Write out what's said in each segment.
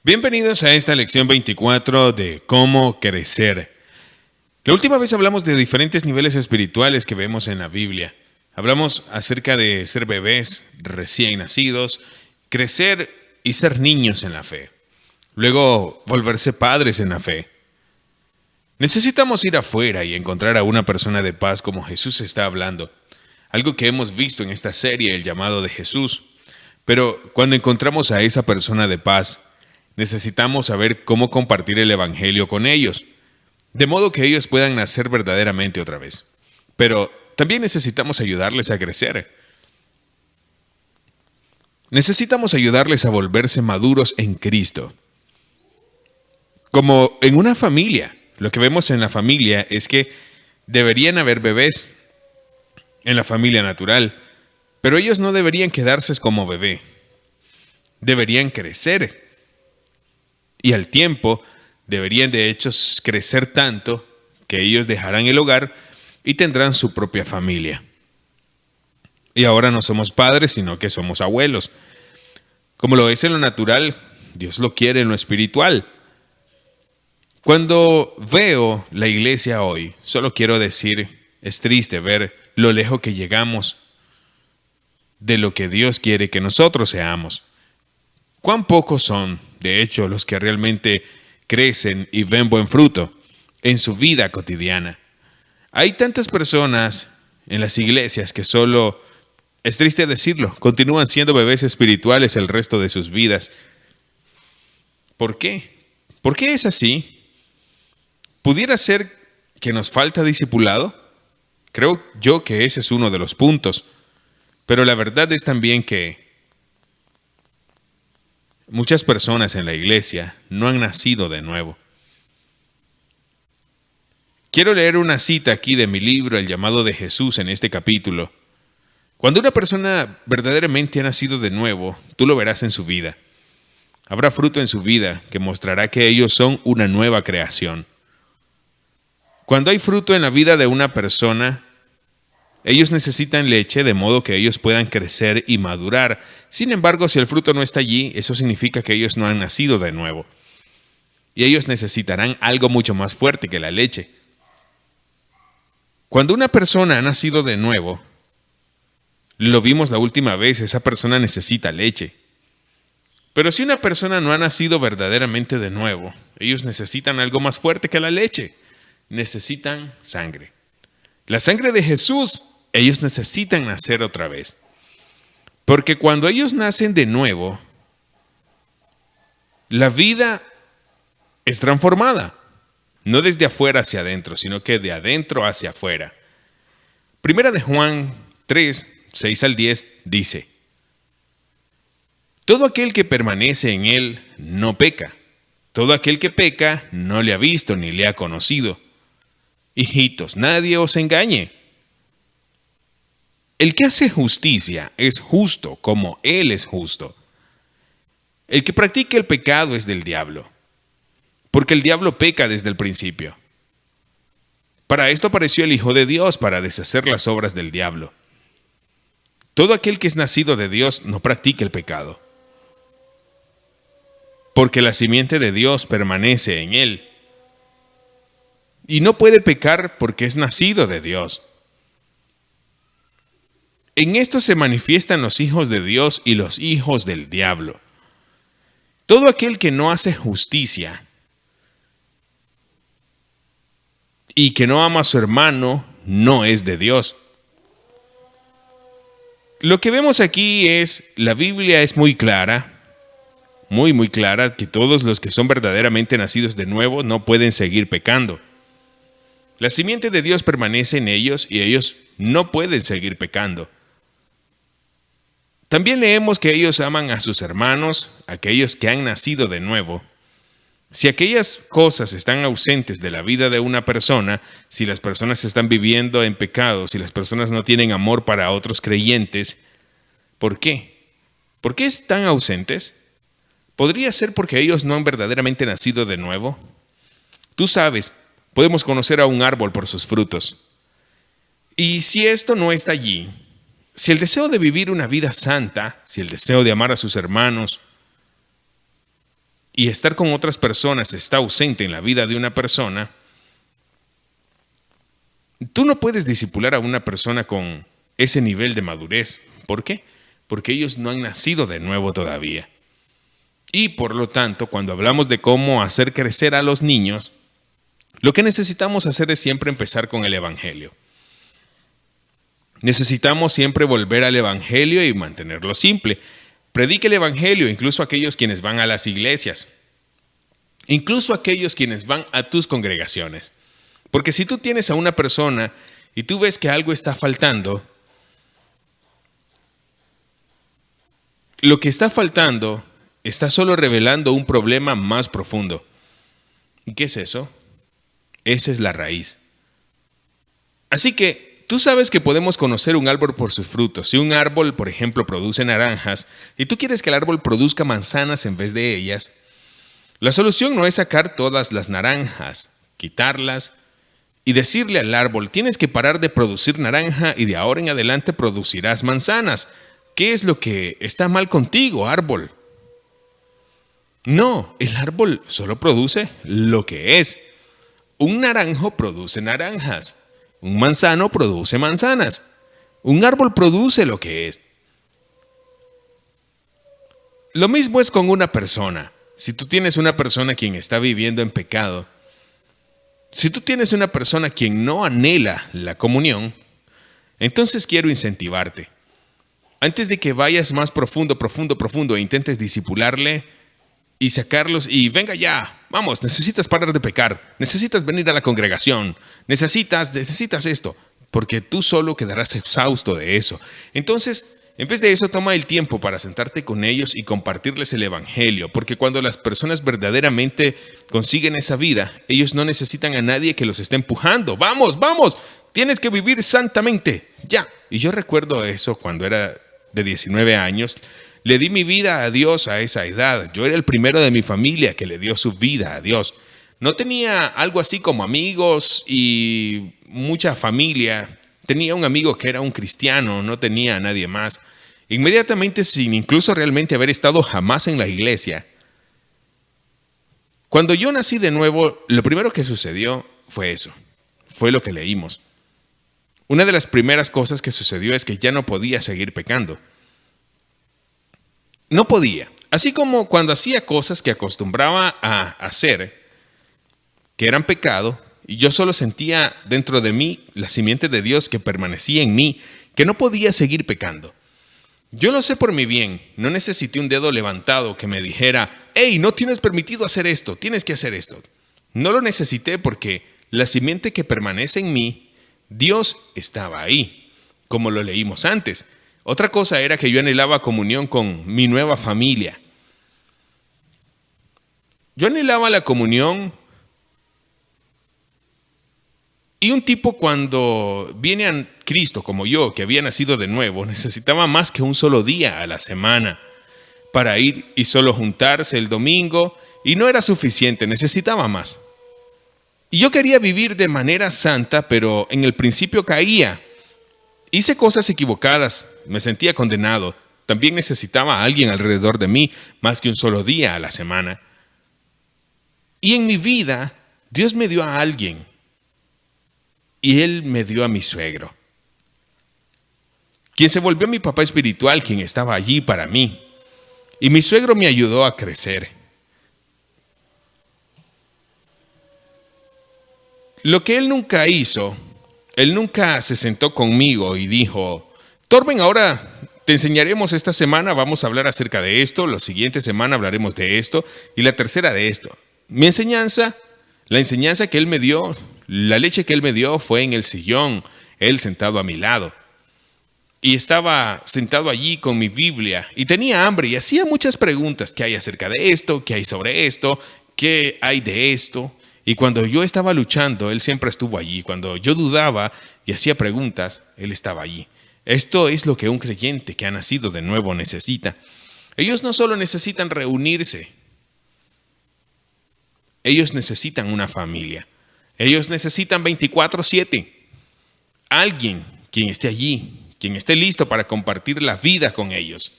Bienvenidos a esta lección 24 de cómo crecer. La última vez hablamos de diferentes niveles espirituales que vemos en la Biblia. Hablamos acerca de ser bebés recién nacidos, crecer y ser niños en la fe. Luego, volverse padres en la fe. Necesitamos ir afuera y encontrar a una persona de paz como Jesús está hablando. Algo que hemos visto en esta serie, el llamado de Jesús. Pero cuando encontramos a esa persona de paz, necesitamos saber cómo compartir el evangelio con ellos, de modo que ellos puedan nacer verdaderamente otra vez. Pero también necesitamos ayudarles a crecer. Necesitamos ayudarles a volverse maduros en Cristo. Como en una familia, lo que vemos en la familia es que deberían haber bebés en la familia natural, pero ellos no deberían quedarse como bebé. Deberían crecer. Y al tiempo deberían de hecho crecer tanto que ellos dejarán el hogar y tendrán su propia familia. Y ahora no somos padres, sino que somos abuelos. Como lo es en lo natural, Dios lo quiere en lo espiritual. Cuando veo la iglesia hoy, solo quiero decir, es triste ver lo lejos que llegamos de lo que Dios quiere que nosotros seamos. ¿Cuán pocos son, de hecho, los que realmente crecen y ven buen fruto en su vida cotidiana? Hay tantas personas en las iglesias que solo, es triste decirlo, continúan siendo bebés espirituales el resto de sus vidas. ¿Por qué? ¿Por qué es así? ¿Pudiera ser que nos falta discipulado? Creo yo que ese es uno de los puntos. Pero la verdad es también que muchas personas en la iglesia no han nacido de nuevo. Quiero leer una cita aquí de mi libro, El llamado de Jesús, en este capítulo. Cuando una persona verdaderamente ha nacido de nuevo, tú lo verás en su vida. Habrá fruto en su vida que mostrará que ellos son una nueva creación. Cuando hay fruto en la vida de una persona, ellos necesitan leche de modo que ellos puedan crecer y madurar. Sin embargo, si el fruto no está allí, eso significa que ellos no han nacido de nuevo. Y ellos necesitarán algo mucho más fuerte que la leche. Cuando una persona ha nacido de nuevo, lo vimos la última vez, esa persona necesita leche. Pero si una persona no ha nacido verdaderamente de nuevo, ellos necesitan algo más fuerte que la leche. Necesitan sangre. La sangre de Jesús. Ellos necesitan nacer otra vez. Porque cuando ellos nacen de nuevo, la vida es transformada. No desde afuera hacia adentro, sino que de adentro hacia afuera. Primera de Juan 3, 6 al 10 dice: todo aquel que permanece en él no peca. Todo aquel que peca no le ha visto ni le ha conocido. Hijitos, nadie os engañe. El que hace justicia es justo como Él es justo. El que practica el pecado es del diablo, porque el diablo peca desde el principio. Para esto apareció el Hijo de Dios, para deshacer las obras del diablo. Todo aquel que es nacido de Dios no practica el pecado, porque la simiente de Dios permanece en él. Y no puede pecar porque es nacido de Dios. En esto se manifiestan los hijos de Dios y los hijos del diablo. Todo aquel que no hace justicia y que no ama a su hermano no es de Dios. Lo que vemos aquí es, la Biblia es muy clara, muy clara, que todos los que son verdaderamente nacidos de nuevo no pueden seguir pecando. La simiente de Dios permanece en ellos y ellos no pueden seguir pecando. También leemos que ellos aman a sus hermanos, aquellos que han nacido de nuevo. Si aquellas cosas están ausentes de la vida de una persona, si las personas están viviendo en pecado, si las personas no tienen amor para otros creyentes, ¿por qué? ¿Por qué están ausentes? ¿Podría ser porque ellos no han verdaderamente nacido de nuevo? Tú sabes, podemos conocer a un árbol por sus frutos. Y si esto no está allí, si el deseo de vivir una vida santa, si el deseo de amar a sus hermanos, y estar con otras personas está ausente en la vida de una persona, tú no puedes discipular a una persona con ese nivel de madurez. ¿Por qué? Porque ellos no han nacido de nuevo todavía. Y por lo tanto, cuando hablamos de cómo hacer crecer a los niños, lo que necesitamos hacer es siempre empezar con el Evangelio. Necesitamos siempre volver al Evangelio y mantenerlo simple. Predique el Evangelio, incluso aquellos quienes van a las iglesias, incluso aquellos quienes van a tus congregaciones. Porque si tú tienes a una persona y tú ves que algo está faltando, lo que está faltando está solo revelando un problema más profundo. ¿Y qué es eso? Esa es la raíz. Así que tú sabes que podemos conocer un árbol por sus frutos. Si un árbol, por ejemplo, produce naranjas y tú quieres que el árbol produzca manzanas en vez de ellas, la solución no es sacar todas las naranjas, quitarlas y decirle al árbol, tienes que parar de producir naranja y de ahora en adelante producirás manzanas. ¿Qué es lo que está mal contigo, árbol? No, el árbol solo produce lo que es. Un naranjo produce naranjas. Un manzano produce manzanas. Un árbol produce lo que es. Lo mismo es con una persona. Si tú tienes una persona quien está viviendo en pecado, si tú tienes una persona quien no anhela la comunión, entonces quiero incentivarte. Antes de que vayas más profundo e intentes disipularle y sacarlos y venga ya, vamos, necesitas parar de pecar, necesitas venir a la congregación, necesitas esto, porque tú solo quedarás exhausto de eso. Entonces, en vez de eso, toma el tiempo para sentarte con ellos y compartirles el Evangelio, porque cuando las personas verdaderamente consiguen esa vida, ellos no necesitan a nadie que los esté empujando. ¡Vamos, vamos! Tienes que vivir santamente, ya. Y yo recuerdo eso cuando era de 19 años. Le di mi vida a Dios a esa edad. Yo era el primero de mi familia que le dio su vida a Dios. No tenía algo así como amigos y mucha familia. Tenía un amigo que era un cristiano, no tenía a nadie más. Inmediatamente, sin incluso realmente haber estado jamás en la iglesia. Cuando yo nací de nuevo, lo primero que sucedió fue eso. Fue lo que leímos. Una de las primeras cosas que sucedió es que ya no podía seguir pecando. No podía. Así como cuando hacía cosas que acostumbraba a hacer, que eran pecado, y yo solo sentía dentro de mí la simiente de Dios que permanecía en mí, que no podía seguir pecando. Yo lo sé por mi bien, no necesité un dedo levantado que me dijera, hey, no tienes permitido hacer esto, tienes que hacer esto. No lo necesité porque la simiente que permanece en mí, Dios estaba ahí, como lo leímos antes. Otra cosa era que yo anhelaba comunión con mi nueva familia. Yo anhelaba la comunión. Y un tipo cuando viene a Cristo como yo, que había nacido de nuevo, necesitaba más que un solo día a la semana para ir y solo juntarse el domingo, y no era suficiente, necesitaba más. Y yo quería vivir de manera santa, pero en el principio caía. Hice cosas equivocadas, me sentía condenado. También necesitaba a alguien alrededor de mí, más que un solo día a la semana. Y en mi vida, Dios me dio a alguien. Y Él me dio a mi suegro, quien se volvió mi papá espiritual, quien estaba allí para mí. Y mi suegro me ayudó a crecer. Lo que Él nunca hizo, Él nunca se sentó conmigo y dijo, Torben, ahora te enseñaremos esta semana, vamos a hablar acerca de esto, la siguiente semana hablaremos de esto y la tercera de esto. Mi enseñanza, la enseñanza que Él me dio, la leche que Él me dio fue en el sillón, Él sentado a mi lado. Y estaba sentado allí con mi Biblia y tenía hambre y hacía muchas preguntas. ¿Qué hay acerca de esto? ¿Qué hay sobre esto? ¿Qué hay de esto? Y cuando yo estaba luchando, Él siempre estuvo allí. Cuando yo dudaba y hacía preguntas, Él estaba allí. Esto es lo que un creyente que ha nacido de nuevo necesita. Ellos no solo necesitan reunirse, ellos necesitan una familia. Ellos necesitan 24/7. Alguien quien esté allí, quien esté listo para compartir la vida con ellos.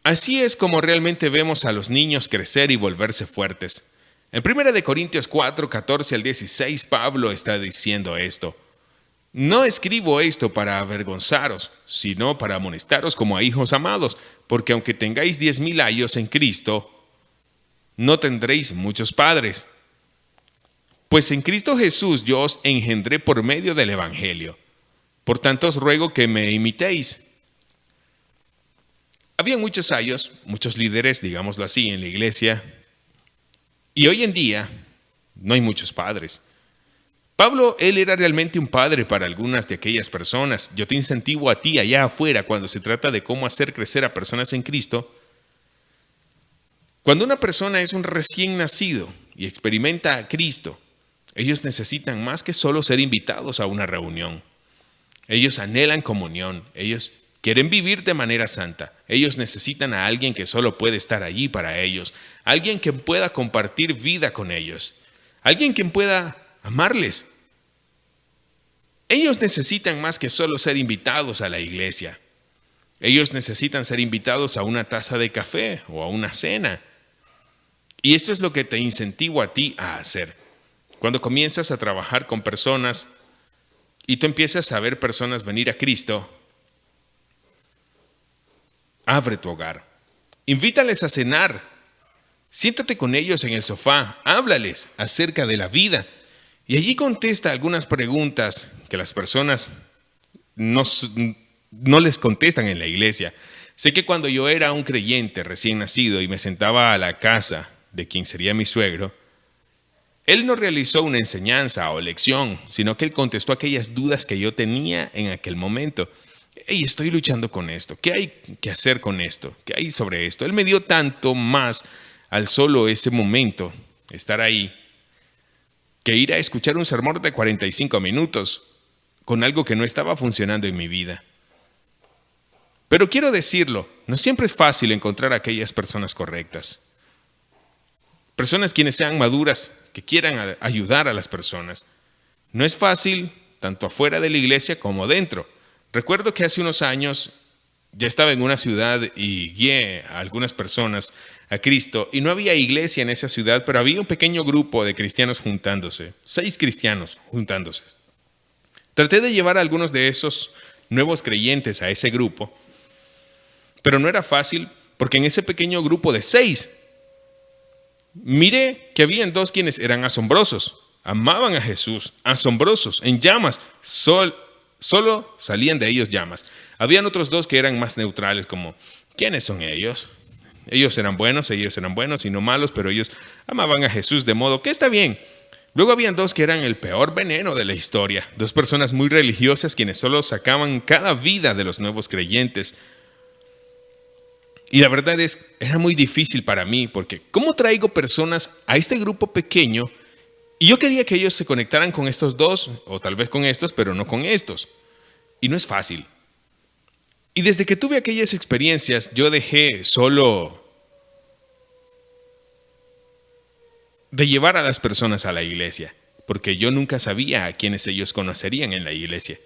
Así es como realmente vemos a los niños crecer y volverse fuertes. En 1 Corintios 4, 14 al 16, Pablo está diciendo esto. No escribo esto para avergonzaros, sino para amonestaros como a hijos amados, porque aunque tengáis 10,000 años en Cristo, no tendréis muchos padres. Pues en Cristo Jesús yo os engendré por medio del Evangelio. Por tanto os ruego que me imitéis. Había muchos años, muchos líderes, digámoslo así, en la iglesia, y hoy en día no hay muchos padres. Pablo, él era realmente un padre para algunas de aquellas personas. Yo te incentivo a ti allá afuera cuando se trata de cómo hacer crecer a personas en Cristo. Cuando una persona es un recién nacido y experimenta a Cristo, ellos necesitan más que solo ser invitados a una reunión. Ellos anhelan comunión, ellos quieren vivir de manera santa. Ellos necesitan a alguien que solo puede estar allí para ellos, alguien que pueda compartir vida con ellos, alguien que pueda amarles. Ellos necesitan más que solo ser invitados a la iglesia. Ellos necesitan ser invitados a una taza de café o a una cena. Y esto es lo que te incentivo a ti a hacer. Cuando comienzas a trabajar con personas y tú empiezas a ver personas venir a Cristo, abre tu hogar. Invítales a cenar. Siéntate con ellos en el sofá. Háblales acerca de la vida. Y allí contesta algunas preguntas que las personas no les contestan en la iglesia. Sé que cuando yo era un creyente recién nacido y me sentaba a la casa de quien sería mi suegro, él no realizó una enseñanza o lección, sino que él contestó aquellas dudas que yo tenía en aquel momento. Hey, estoy luchando con esto. ¿Qué hay que hacer con esto? ¿Qué hay sobre esto? Él me dio tanto más al solo ese momento, estar ahí, que ir a escuchar un sermón de 45 minutos con algo que no estaba funcionando en mi vida. Pero quiero decirlo, no siempre es fácil encontrar a aquellas personas correctas. Personas quienes sean maduras, que quieran ayudar a las personas. No es fácil, tanto afuera de la iglesia como dentro. Recuerdo que hace unos años ya estaba en una ciudad y guié a algunas personas a Cristo y no había iglesia en esa ciudad, pero había un pequeño grupo de cristianos juntándose, 6 cristianos juntándose. Traté de llevar a algunos de esos nuevos creyentes a ese grupo, pero no era fácil porque en ese pequeño grupo de 6, miré que habían 2 quienes eran asombrosos, amaban a Jesús, asombrosos, en llamas, solo salían de ellos llamas. Habían otros 2 que eran más neutrales, como, ¿quiénes son ellos? Ellos eran buenos y no malos, pero ellos amaban a Jesús de modo que está bien. Luego habían 2 que eran el peor veneno de la historia, 2 personas muy religiosas quienes solo sacaban cada vida de los nuevos creyentes. Y la verdad era muy difícil para mí, porque ¿cómo traigo personas a este grupo pequeño? Y yo quería que ellos se conectaran con estos 2, o tal vez con estos, pero no con estos. Y no es fácil. Y desde que tuve aquellas experiencias, yo dejé solo de llevar a las personas a la iglesia, porque yo nunca sabía a quiénes ellos conocerían en la iglesia.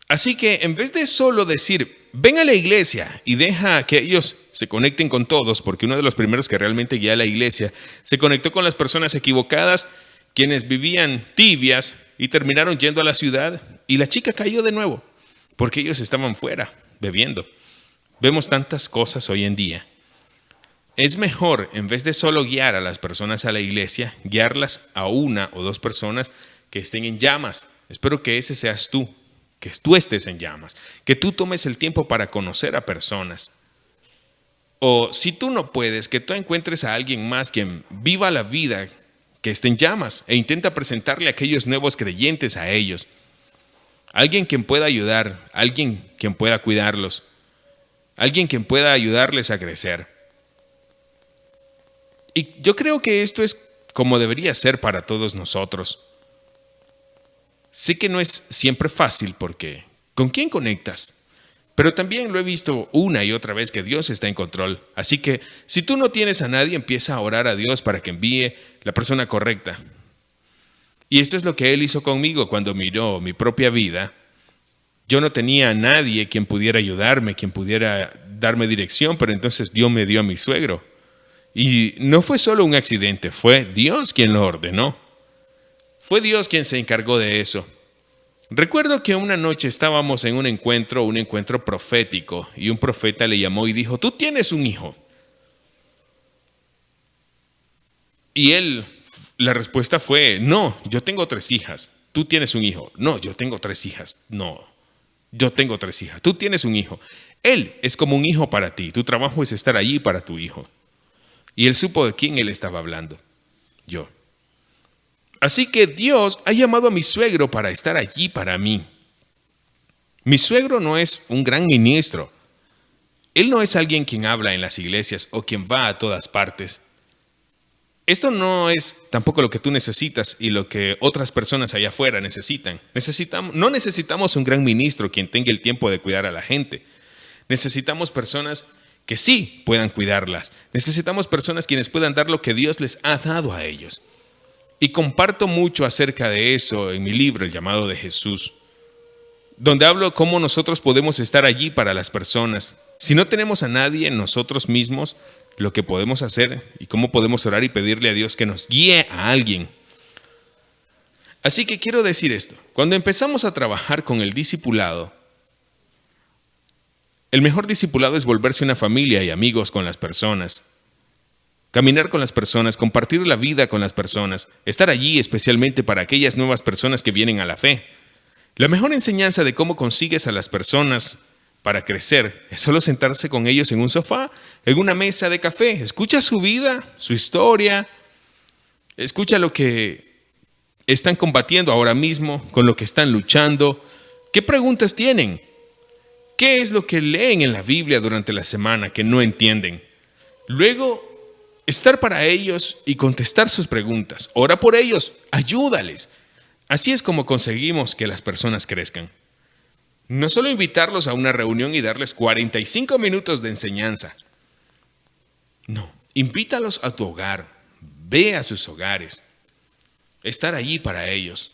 Así que en vez de solo decir, ven a la iglesia y deja que ellos se conecten con todos, porque uno de los primeros que realmente guía a la iglesia se conectó con las personas equivocadas, quienes vivían tibias y terminaron yendo a la ciudad, y la chica cayó de nuevo, porque ellos estaban fuera, bebiendo. Vemos tantas cosas hoy en día. Es mejor, en vez de solo guiar a las personas a la iglesia, guiarlas a 1 o 2 personas que estén en llamas. Espero que ese seas tú, que tú estés en llamas, que tú tomes el tiempo para conocer a personas. O si tú no puedes, que tú encuentres a alguien más quien viva la vida, que esté en llamas, e intenta presentarle a aquellos nuevos creyentes a ellos. Alguien quien pueda ayudar, alguien quien pueda cuidarlos, alguien quien pueda ayudarles a crecer. Y yo creo que esto es como debería ser para todos nosotros. Sé que no es siempre fácil porque ¿con quién conectas? Pero también lo he visto una y otra vez que Dios está en control. Así que si tú no tienes a nadie, empieza a orar a Dios para que envíe la persona correcta. Y esto es lo que Él hizo conmigo cuando miró mi propia vida. Yo no tenía a nadie quien pudiera ayudarme, quien pudiera darme dirección, pero entonces Dios me dio a mi suegro. Y no fue solo un accidente, fue Dios quien lo ordenó. Fue Dios quien se encargó de eso. Recuerdo que una noche estábamos en un encuentro profético, y un profeta le llamó y dijo: tú tienes un hijo. Y la respuesta fue: no, yo tengo 3 hijas. Tú tienes un hijo. No, yo tengo 3 hijas. No, yo tengo 3 hijas. Tú tienes un hijo. Él es como un hijo para ti. Tu trabajo es estar allí para tu hijo. Y él supo de quién él estaba hablando. Yo. Así que Dios ha llamado a mi suegro para estar allí para mí. Mi suegro no es un gran ministro. Él no es alguien quien habla en las iglesias o quien va a todas partes. Esto no es tampoco lo que tú necesitas y lo que otras personas allá afuera necesitan. No necesitamos un gran ministro quien tenga el tiempo de cuidar a la gente. Necesitamos personas que sí puedan cuidarlas. Necesitamos personas quienes puedan dar lo que Dios les ha dado a ellos. Y comparto mucho acerca de eso en mi libro, El llamado de Jesús, donde hablo cómo nosotros podemos estar allí para las personas. Si no tenemos a nadie en nosotros mismos, lo que podemos hacer y cómo podemos orar y pedirle a Dios que nos guíe a alguien. Así que quiero decir esto: cuando empezamos a trabajar con el discipulado, el mejor discipulado es volverse una familia y amigos con las personas. Caminar con las personas, compartir la vida con las personas, estar allí especialmente para aquellas nuevas personas que vienen a la fe. La mejor enseñanza de cómo consigues a las personas para crecer es solo sentarse con ellos en un sofá, en una mesa de café. Escucha su vida, su historia, escucha lo que están combatiendo ahora mismo, con lo que están luchando, qué preguntas tienen, qué es lo que leen en la Biblia durante la semana que no entienden. Luego, estar para ellos y contestar sus preguntas. Ora por ellos, ayúdales. Así es como conseguimos que las personas crezcan. No solo invitarlos a una reunión y darles 45 minutos de enseñanza. No, invítalos a tu hogar. Ve a sus hogares. Estar allí para ellos.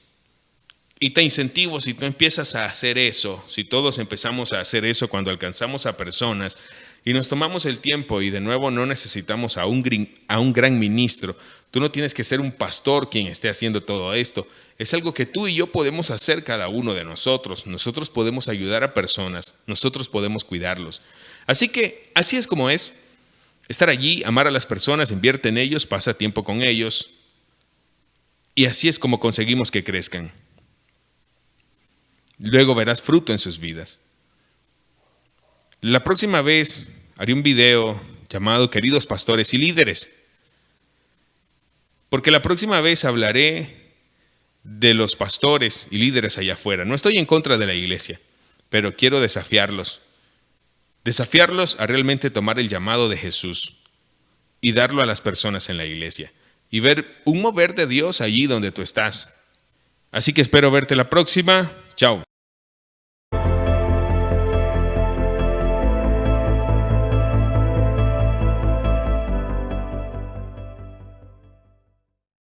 Y te incentivo, si tú empiezas a hacer eso, si todos empezamos a hacer eso cuando alcanzamos a personas y nos tomamos el tiempo, y de nuevo no necesitamos a un gran ministro. Tú no tienes que ser un pastor quien esté haciendo todo esto. Es algo que tú y yo podemos hacer cada uno de nosotros. Nosotros podemos ayudar a personas. Nosotros podemos cuidarlos. Así que así es como es. Estar allí, amar a las personas, invierte en ellos, pasa tiempo con ellos. Y así es como conseguimos que crezcan. Luego verás fruto en sus vidas. La próxima vez haré un video llamado Queridos Pastores y Líderes, porque la próxima vez hablaré de los pastores y líderes allá afuera. No estoy en contra de la iglesia, pero quiero desafiarlos a realmente tomar el llamado de Jesús y darlo a las personas en la iglesia y ver un mover de Dios allí donde tú estás. Así que espero verte la próxima. Chao.